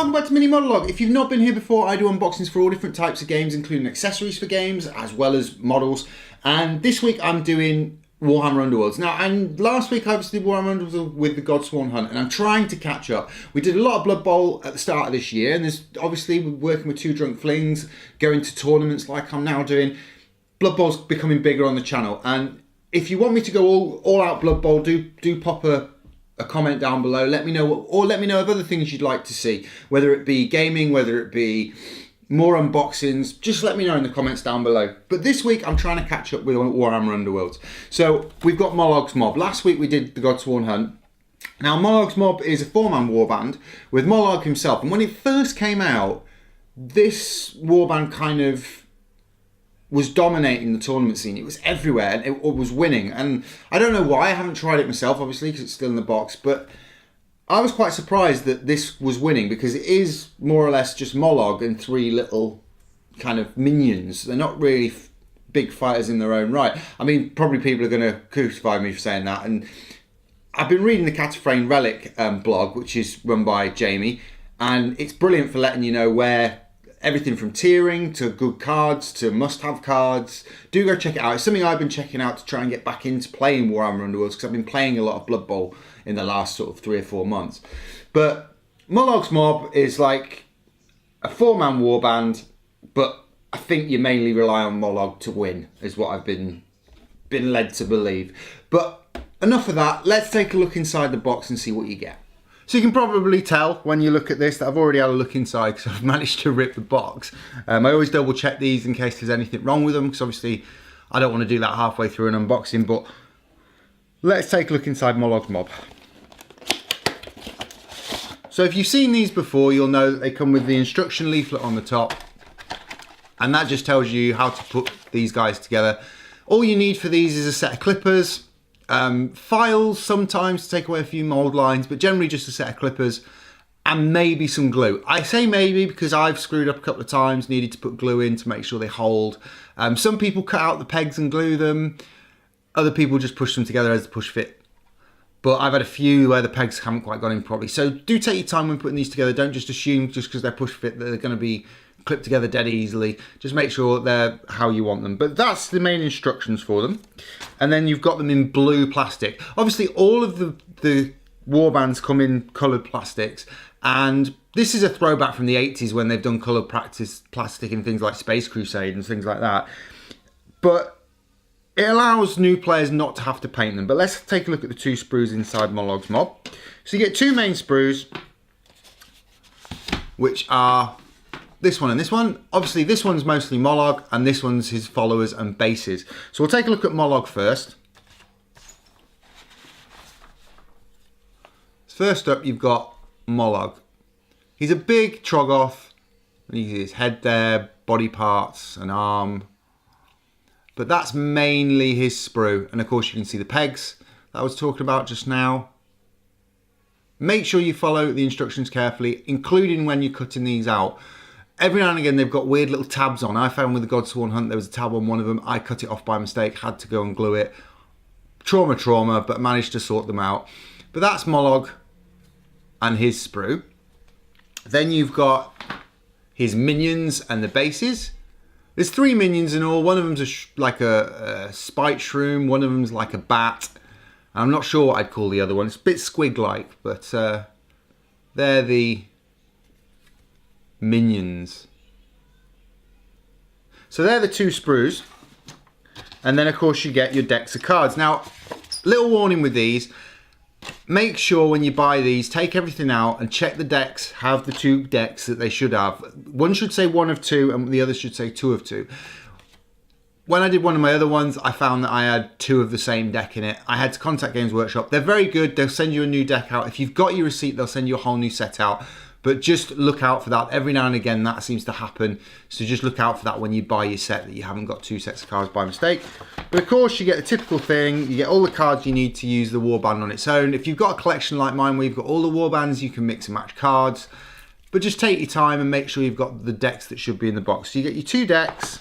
welcome back to Mini-Modelog. If you've not been here before, I do unboxings for all different types of games, including accessories for games, as well as models. And this week I'm doing Warhammer Underworlds. Now, and last week I obviously did Warhammer Underworlds with the Godsworn Hunt, and I'm trying to catch up. We did a lot of Blood Bowl at the start of this year, and there's obviously we're working with Two Drunk Flings, going to tournaments like I'm now doing. Blood Bowl's becoming bigger on the channel, and if you want me to go all out Blood Bowl, do pop a comment down below. Let me know, or let me know of other things you'd like to see, whether it be gaming, whether it be more unboxings. Just let me know in the comments down below. But this week I'm trying to catch up with Warhammer Underworlds. So we've got Mologs Mob. Last week we did the Godsworn Hunt. Now Mologs Mob is a 4-man warband with Molog himself, and when it first came out, this warband kind of was dominating the tournament scene. It was everywhere and it was winning, and I don't know why. I haven't tried it myself, obviously, because it's still in the box, but I was quite surprised that this was winning, because it is more or less just Molog and 3 little kind of minions. They're not really big fighters in their own right. I mean, probably people are going to crucify me for saying that, and I've been reading the Cataphrane Relic blog, which is run by Jamie, and it's brilliant for letting you know where everything from tiering to good cards to must-have cards. Do go check it out. It's something I've been checking out to try and get back into playing Warhammer Underworlds, because I've been playing a lot of Blood Bowl in the last sort of 3 or 4 months. But Mologs Mob is like a 4-man warband, but I think you mainly rely on Molog to win, is what I've been led to believe. But enough of that. Let's take a look inside the box and see what you get. So you can probably tell when you look at this that I've already had a look inside, because I've managed to rip the box. I always double check these in case there's anything wrong with them, because obviously I don't want to do that halfway through an unboxing. But let's take a look inside Mologs Mob. So if you've seen these before, you'll know that they come with the instruction leaflet on the top, and that just tells you how to put these guys together. All you need for these is a set of clippers, files sometimes to take away a few mold lines, but generally just a set of clippers and maybe some glue. I say maybe because I've screwed up a couple of times, needed to put glue in to make sure they hold. Some people cut out the pegs and glue them. Other people just push them together as a push fit. But I've had a few where the pegs haven't quite gone in properly. So do take your time when putting these together. Don't just assume just because they're push fit that they're going to be clipped together dead easily. Just make sure they're how you want them. But that's the main instructions for them. And then you've got them in blue plastic. Obviously all of the warbands come in coloured plastics, and this is a throwback from the 80s when they've done coloured plastic in things like Space Crusade and things like that. But it allows new players not to have to paint them. But let's take a look at the 2 sprues inside Mologs Mob. So you get 2 main sprues, which are this one and this one. Obviously this one's mostly Molog, and this one's his followers and bases. So we'll take a look at Molog first. First up you've got Molog. He's a big Troggoth, and his head there, body parts, an arm. But that's mainly his sprue, and of course you can see the pegs that I was talking about just now. Make sure you follow the instructions carefully, including when you're cutting these out. Every now and again they've got weird little tabs on. I found with the Godsworn Hunt there was a tab on one of them. I cut it off by mistake, had to go and glue it. Trauma, but managed to sort them out. But that's Molog and his sprue. Then you've got his minions and the bases. There's 3 minions in all. One of them's like a spite shroom, one of them's like a bat. I'm not sure what I'd call the other one. It's a bit squig-like, but they're the minions. So they're the 2 sprues. And then of course you get your decks of cards. Now, little warning with these. Make sure when you buy these, take everything out and check the decks have the 2 decks that they should have. One should say 1 of 2 and the other should say 2 of 2. When I did one of my other ones, I found that I had 2 of the same deck in it. I had to contact Games Workshop. They're very good. They'll send you a new deck out. If you've got your receipt, they'll send you a whole new set out. But just look out for that. Every now and again, that seems to happen. So just look out for that when you buy your set, that you haven't got 2 sets of cards by mistake. But of course, you get the typical thing. You get all the cards you need to use the warband on its own. If you've got a collection like mine where you've got all the warbands, you can mix and match cards. But just take your time and make sure you've got the decks that should be in the box. So you get your 2 decks,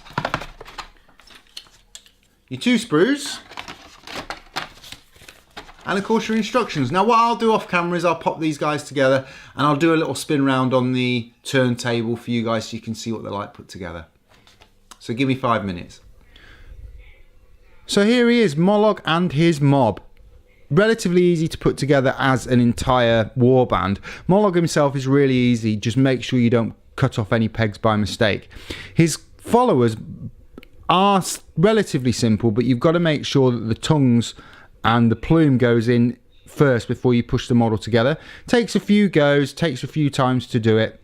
your 2 sprues, and of course your instructions. Now what I'll do off camera is I'll pop these guys together and I'll do a little spin round on the turntable for you guys so you can see what they're like put together. So give me 5 minutes. So here he is, Molog and his mob. Relatively easy to put together as an entire warband. Molog himself is really easy, just make sure you don't cut off any pegs by mistake. His followers are relatively simple, but you've got to make sure that the tongues and the plume goes in first before you push the model together. Takes a few goes, takes a few times to do it,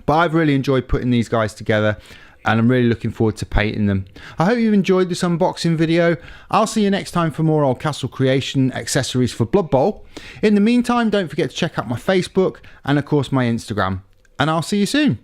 but I've really enjoyed putting these guys together and I'm really looking forward to painting them. I hope you've enjoyed this unboxing video. I'll see you next time for more old castle creation accessories for Blood Bowl. In the meantime, don't forget to check out my Facebook and of course my Instagram, and I'll see you soon.